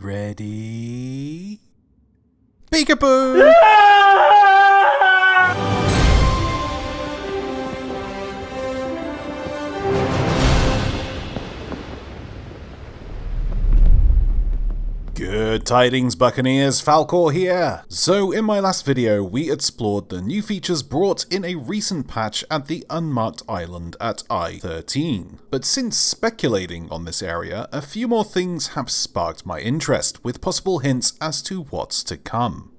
Ready? Peekaboo! Good tidings, Buccaneers, Falcore here! So in my last video we explored the new features brought in a recent patch at the unmarked island at I-13. But since speculating on this area, a few more things have sparked my interest, with possible hints as to what's to come.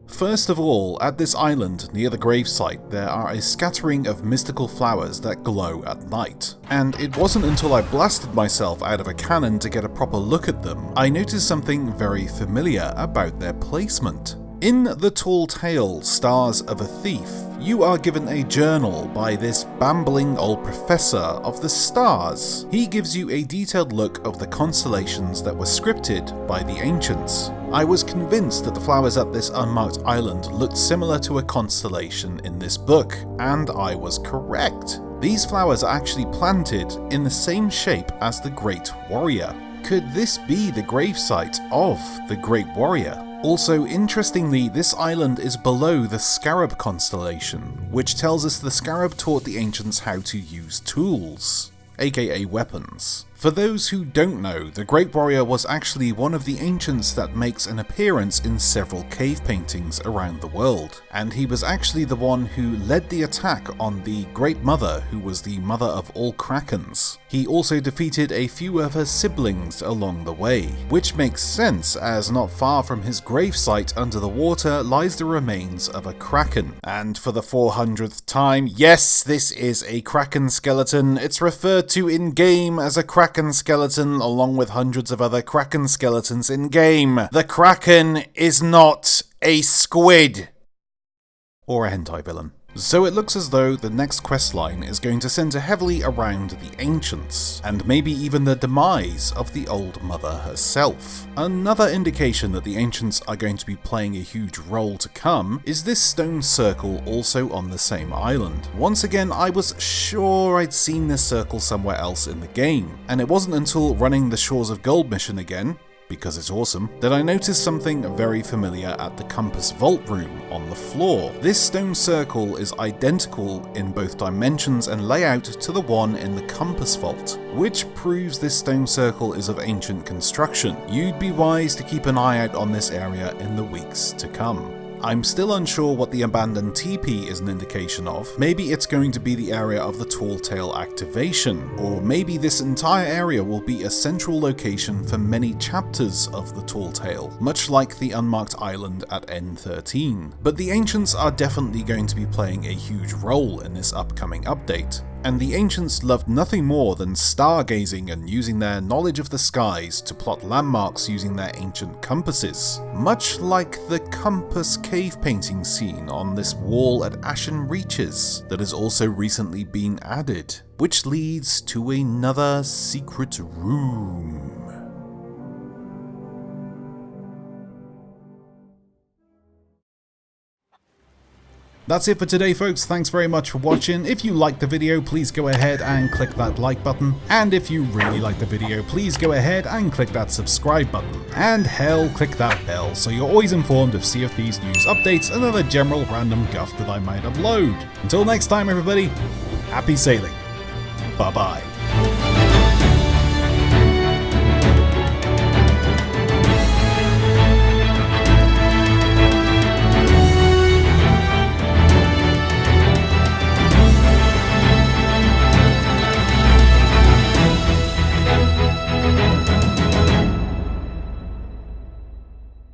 First of all, at this island near the gravesite there are a scattering of mystical flowers that glow at night. And it wasn't until I blasted myself out of a cannon to get a proper look at them, I noticed something very familiar about their placement. In the tall tale Stars of a Thief, you are given a journal by this bambling old professor of the stars. He gives you a detailed look of the constellations that were scripted by the ancients. I was convinced that the flowers at this unmarked island looked similar to a constellation in this book, and I was correct. These flowers are actually planted in the same shape as the Great Warrior. Could this be the gravesite of the Great Warrior? Also, interestingly, this island is below the Scarab constellation, which tells us the Scarab taught the ancients how to use tools, aka weapons. For those who don't know, the Great Warrior was actually one of the ancients that makes an appearance in several cave paintings around the world, and he was actually the one who led the attack on the Great Mother, who was the mother of all Krakens. He also defeated a few of her siblings along the way, which makes sense as not far from his gravesite under the water lies the remains of a Kraken. And for the 400th time, yes, this is a Kraken skeleton. It's referred to in-game as a Kraken skeleton along with hundreds of other Kraken skeletons in-game. The Kraken is not a squid. Or a hentai villain. So it looks as though the next questline is going to center heavily around the ancients, and maybe even the demise of the old mother herself. Another indication that the ancients are going to be playing a huge role to come is this stone circle also on the same island. Once again, I was sure I'd seen this circle somewhere else in the game, and it wasn't until running the Shores of Gold mission again, because it's awesome, that I noticed something very familiar at the compass vault room on the floor. This stone circle is identical in both dimensions and layout to the one in the compass vault, which proves this stone circle is of ancient construction. You'd be wise to keep an eye out on this area in the weeks to come. I'm still unsure what the abandoned teepee is an indication of. Maybe it's going to be the area of the Tall Tale activation, or maybe this entire area will be a central location for many chapters of the Tall Tale, much like the unmarked island at N13. But the ancients are definitely going to be playing a huge role in this upcoming update. And the ancients loved nothing more than stargazing and using their knowledge of the skies to plot landmarks using their ancient compasses, much like the compass cave painting seen on this wall at Ashen Reaches that has also recently been added, which leads to another secret room. That's it for today, folks. Thanks very much for watching. If you liked the video, please go ahead and click that like button. And if you really like the video, please go ahead and click that subscribe button. And hell, click that bell so you're always informed of Sea of Thieves news updates and other general random guff that I might upload. Until next time, everybody, happy sailing. Bye-bye.